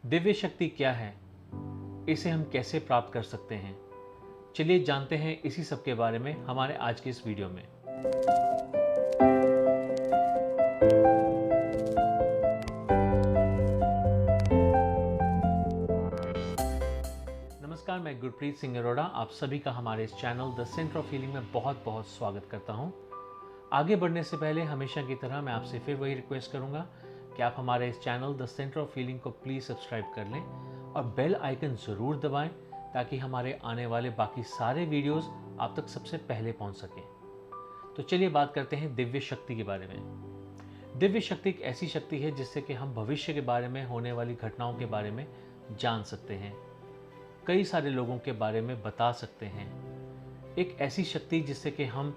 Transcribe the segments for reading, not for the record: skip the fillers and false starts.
दिव्य शक्ति क्या है? इसे हम कैसे प्राप्त कर सकते हैं? चलिए जानते हैं इसी सब के बारे में हमारे आज के इस वीडियो में। नमस्कार, मैं गुरप्रीत सिंह अरोड़ा आप सभी का हमारे इस channel the centre of healing में बहुत बहुत स्वागत करता हूं। आगे बढ़ने से पहले हमेशा की तरह मैं आपसे फिर वही रिक्वेस्ट करूंगा कि आप हमारे इस channel the centre of healing को प्लीज़ सब्सक्राइब कर लें और बेल आइकन ज़रूर दबाएं ताकि हमारे आने वाले बाकी सारे वीडियोस आप तक सबसे पहले पहुंच सकें। तो चलिए बात करते हैं दिव्य शक्ति के बारे में। दिव्य शक्ति एक ऐसी शक्ति है जिससे कि हम भविष्य के बारे में होने वाली घटनाओं के बारे में जान सकते हैं, कई सारे लोगों के बारे में बता सकते हैं। एक ऐसी शक्ति जिससे कि हम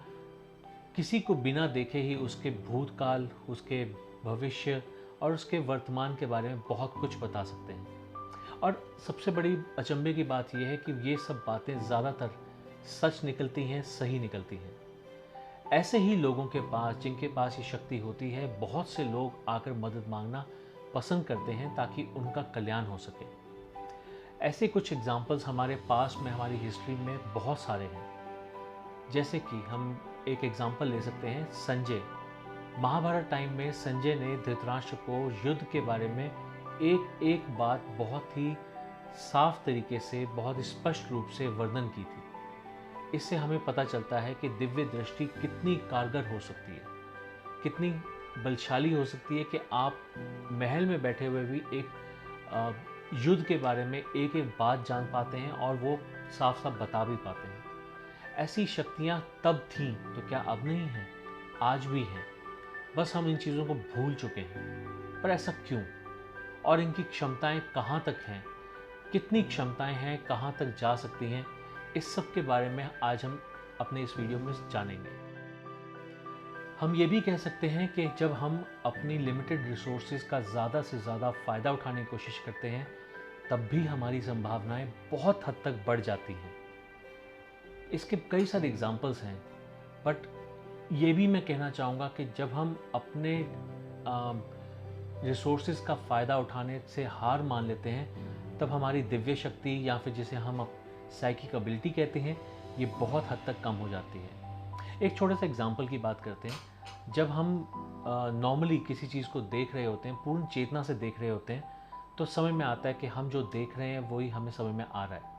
किसी को बिना देखे ही उसके भूतकाल, उसके भविष्य और उसके वर्तमान के बारे में बहुत कुछ बता सकते हैं। और सबसे बड़ी अचंभे की बात यह है कि ये सब बातें ज़्यादातर सच निकलती हैं, सही निकलती हैं। ऐसे ही लोगों के पास, जिनके पास ये शक्ति होती है, बहुत से लोग आकर मदद मांगना पसंद करते हैं ताकि उनका कल्याण हो सके। ऐसे कुछ एग्जाम्पल्स हमारे पास में, हमारी हिस्ट्री में बहुत सारे हैं। जैसे कि हम एक एग्जाम्पल ले सकते हैं संजय। महाभारत टाइम में संजय ने धृतराष्ट्र को युद्ध के बारे में एक एक बात बहुत ही साफ तरीके से, बहुत स्पष्ट रूप से वर्णन की थी। इससे हमें पता चलता है कि दिव्य दृष्टि कितनी कारगर हो सकती है, कितनी बलशाली हो सकती है कि आप महल में बैठे हुए भी एक युद्ध के बारे में एक एक बात जान पाते हैं और वो साफ साफ बता भी पाते हैं। ऐसी शक्तियाँ तब थीं तो क्या अब नहीं हैं? आज भी हैं, बस हम इन चीज़ों को भूल चुके हैं। पर ऐसा क्यों? और इनकी क्षमताएं कहाँ तक हैं? कितनी क्षमताएं हैं, कहाँ तक जा सकती हैं? इस सब के बारे में आज हम अपने इस वीडियो में जानेंगे। हम ये भी कह सकते हैं कि जब हम अपनी लिमिटेड रिसोर्सेज का ज़्यादा से ज़्यादा फ़ायदा उठाने की कोशिश करते हैं, तब भी हमारी संभावनाएं बहुत हद तक बढ़ जाती हैं। इसके कई सारे एग्जाम्पल्स हैं, बट ये भी मैं कहना चाहूँगा कि जब हम अपने रिसोर्सेज का फ़ायदा उठाने से हार मान लेते हैं, तब हमारी दिव्य शक्ति या फिर जिसे हम साइकिक एबिलिटी कहते हैं, ये बहुत हद तक कम हो जाती है। एक छोटे से एग्जाम्पल की बात करते हैं। जब हम नॉर्मली किसी चीज़ को देख रहे होते हैं, पूर्ण चेतना से देख रहे होते हैं, तो समझ में आता है कि हम जो देख रहे हैं वही हमें समझ में आ रहा है।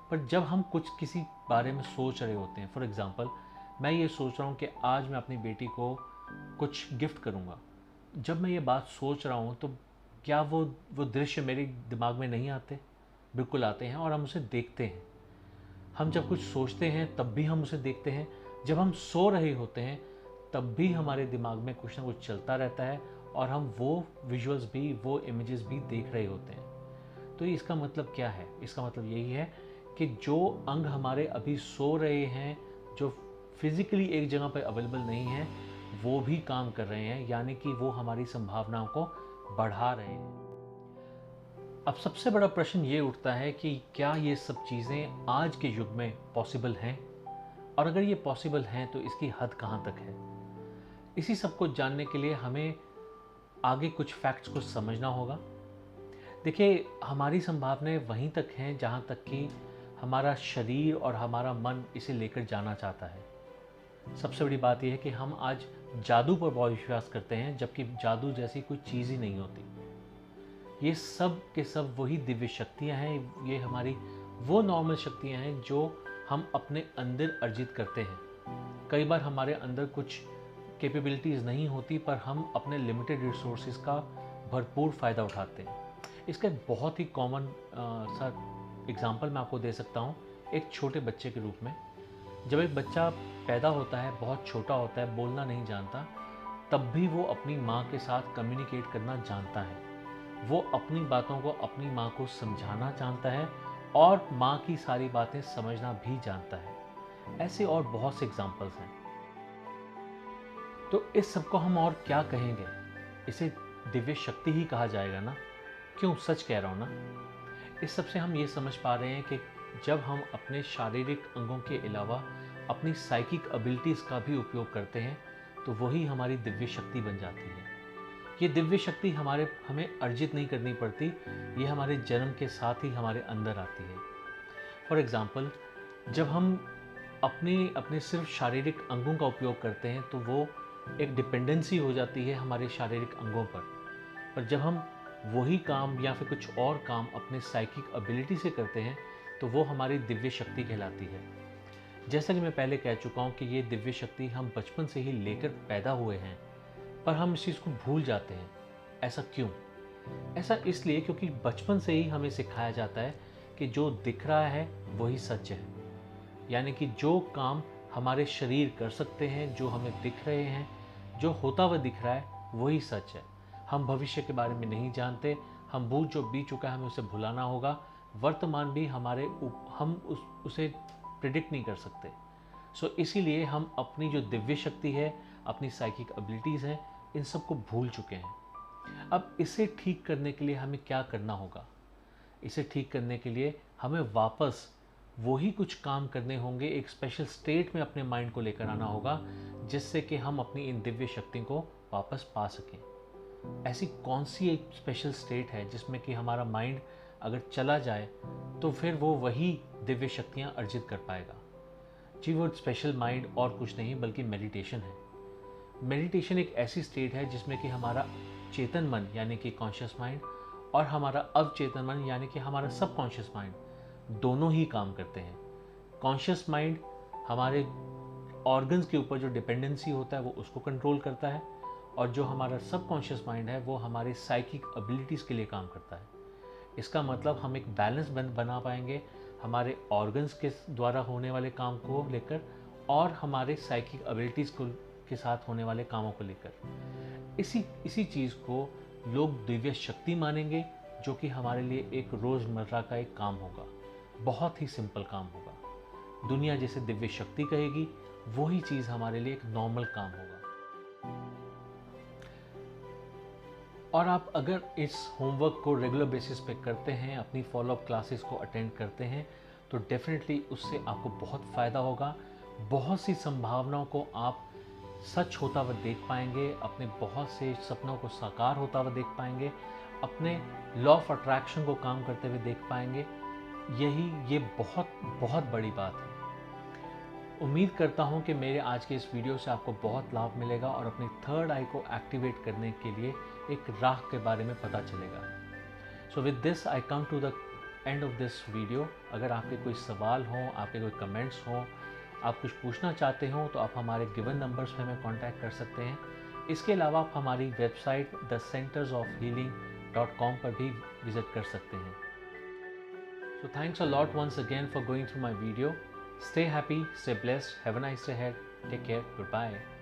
पर जब हम किसी बारे में सोच रहे होते हैं, फॉर एग्ज़ाम्पल मैं ये सोच रहा हूँ कि आज मैं अपनी बेटी को कुछ गिफ्ट करूँगा। जब मैं ये बात सोच रहा हूँ तो क्या वो दृश्य मेरे दिमाग में नहीं आते? बिल्कुल आते हैं और हम उसे देखते हैं। हम जब कुछ सोचते हैं तब भी हम उसे देखते हैं। जब हम सो रहे होते हैं तब भी हमारे दिमाग में कुछ ना कुछ चलता रहता है और हम वो विजुअल्स भी, वो इमेजेस भी देख रहे होते हैं। तो इसका मतलब क्या है? इसका मतलब यही है कि जो अंग हमारे अभी सो रहे हैं, जो फिज़िकली एक जगह पर अवेलेबल नहीं है, वो भी काम कर रहे हैं, यानी कि वो हमारी संभावनाओं को बढ़ा रहे हैं। अब सबसे बड़ा प्रश्न ये उठता है कि क्या ये सब चीज़ें आज के युग में पॉसिबल हैं? और अगर ये पॉसिबल हैं तो इसकी हद कहाँ तक है? इसी सब को जानने के लिए हमें आगे कुछ फैक्ट्स को समझना होगा। देखिए, हमारी संभावनाएं वहीं तक हैं जहाँ तक कि हमारा शरीर और हमारा मन इसे लेकर जाना चाहता है। सबसे बड़ी बात यह है कि हम आज जादू पर बहुत विश्वास करते हैं, जबकि जादू जैसी कोई चीज़ ही नहीं होती। ये सब के सब वही दिव्य शक्तियाँ हैं, ये हमारी वो नॉर्मल शक्तियाँ हैं जो हम अपने अंदर अर्जित करते हैं। कई बार हमारे अंदर कुछ कैपेबिलिटीज़ नहीं होती, पर हम अपने लिमिटेड रिसोर्सेज का भरपूर फ़ायदा उठाते हैं। इसका एक बहुत ही कॉमन सा एग्जाम्पल मैं आपको दे सकता हूँ, एक छोटे बच्चे के रूप में। जब एक बच्चा पैदा होता है, बहुत छोटा होता है, बोलना नहीं जानता, तब भी वो अपनी माँ के साथ कम्युनिकेट करना जानता है। वो अपनी बातों को अपनी माँ को समझाना जानता है और माँ की सारी बातें समझना भी जानता है। ऐसे और बहुत से एग्जाम्पल्स हैं। तो इस सब को हम और क्या कहेंगे? इसे दिव्य शक्ति ही कहा जाएगा ना? क्यों, सच कह रहा हूँ ना? इस सब से हम ये समझ पा रहे हैं कि जब हम अपने शारीरिक अंगों के अलावा अपनी साइकिक एबिलिटीज़ का भी उपयोग करते हैं, तो वही हमारी दिव्य शक्ति बन जाती है। ये दिव्य शक्ति हमें अर्जित नहीं करनी पड़ती, ये हमारे जन्म के साथ ही हमारे अंदर आती है। फॉर एग्ज़ाम्पल, जब हम अपने सिर्फ शारीरिक अंगों का उपयोग करते हैं तो वो एक डिपेंडेंसी हो जाती है हमारे शारीरिक अंगों पर जब हम वही काम या फिर कुछ और काम अपने साइकिक एबिलिटी से करते हैं तो वो हमारी दिव्य शक्ति कहलाती है। जैसा कि मैं पहले कह चुका हूँ कि ये दिव्य शक्ति हम बचपन से ही लेकर पैदा हुए हैं, पर हम इस चीज़ को भूल जाते हैं। ऐसा क्यों? ऐसा इसलिए क्योंकि बचपन से ही हमें सिखाया जाता है कि जो दिख रहा है वही सच है। यानी कि जो काम हमारे शरीर कर सकते हैं, जो हमें दिख रहे हैं, जो होता हुआ दिख रहा है, वही सच है। हम भविष्य के बारे में नहीं जानते, हम भूत जो बीत चुका है हमें उसे भुलाना होगा। वर्तमान भी उसे प्रिडिक्ट नहीं कर सकते। सो इसीलिए हम अपनी जो दिव्य शक्ति है, अपनी साइकिक एबिलिटीज़ हैं, इन सबको भूल चुके हैं। अब इसे ठीक करने के लिए हमें क्या करना होगा? इसे ठीक करने के लिए हमें वापस वही कुछ काम करने होंगे, एक स्पेशल स्टेट में अपने माइंड को लेकर आना होगा जिससे कि हम अपनी इन दिव्य शक्ति को वापस पा सकें। ऐसी कौन सी एक स्पेशल स्टेट है जिसमें कि हमारा माइंड अगर चला जाए तो फिर वो वही दिव्य शक्तियाँ अर्जित कर पाएगा? जी, वो स्पेशल माइंड और कुछ नहीं बल्कि मेडिटेशन है। मेडिटेशन एक ऐसी स्टेट है जिसमें कि हमारा चेतन मन यानी कि कॉन्शियस माइंड और हमारा अवचेतन मन यानी कि हमारा सबकॉन्शियस माइंड दोनों ही काम करते हैं। कॉन्शियस माइंड हमारे ऑर्गन्स के ऊपर जो डिपेंडेंसी होता है वो उसको कंट्रोल करता है, और जो हमारा सबकॉन्शियस माइंड है वो हमारे साइकिक एबिलिटीज़ के लिए काम करता है। इसका मतलब हम एक बैलेंस बना पाएंगे हमारे ऑर्गन्स के द्वारा होने वाले काम को लेकर और हमारे साइकिक एबिलिटीज़ के साथ होने वाले कामों को लेकर। इसी चीज़ को लोग दिव्य शक्ति मानेंगे, जो कि हमारे लिए एक रोज़मर्रा का एक काम होगा, बहुत ही सिंपल काम होगा। दुनिया जैसे दिव्य शक्ति कहेगी वही चीज़ हमारे लिए एक नॉर्मल काम होगा। और आप अगर इस होमवर्क को रेगुलर बेसिस पे करते हैं, अपनी फॉलोअप क्लासेस को अटेंड करते हैं, तो डेफिनेटली उससे आपको बहुत फ़ायदा होगा। बहुत सी संभावनाओं को आप सच होता हुआ देख पाएंगे, अपने बहुत से सपनों को साकार होता हुआ देख पाएंगे, अपने लॉ ऑफ अट्रैक्शन को काम करते हुए देख पाएंगे। ये बहुत बहुत बड़ी बात है। उम्मीद करता हूँ कि मेरे आज के इस वीडियो से आपको बहुत लाभ मिलेगा और अपनी थर्ड आई को एक्टिवेट करने के लिए एक राह के बारे में पता चलेगा। So with this I come to the end of this video. अगर आपके कोई सवाल हों, आपके कोई कमेंट्स हों, आप कुछ पूछना चाहते हो तो आप हमारे गिवन नंबर्स पे हमें कांटेक्ट कर सकते हैं। इसके अलावा आप हमारी वेबसाइट thecentersofhealing.com पर भी विजिट कर सकते हैं। So thanks a lot once again for going through my video. Stay happy, stay blessed, have a nice day ahead. Take care, goodbye.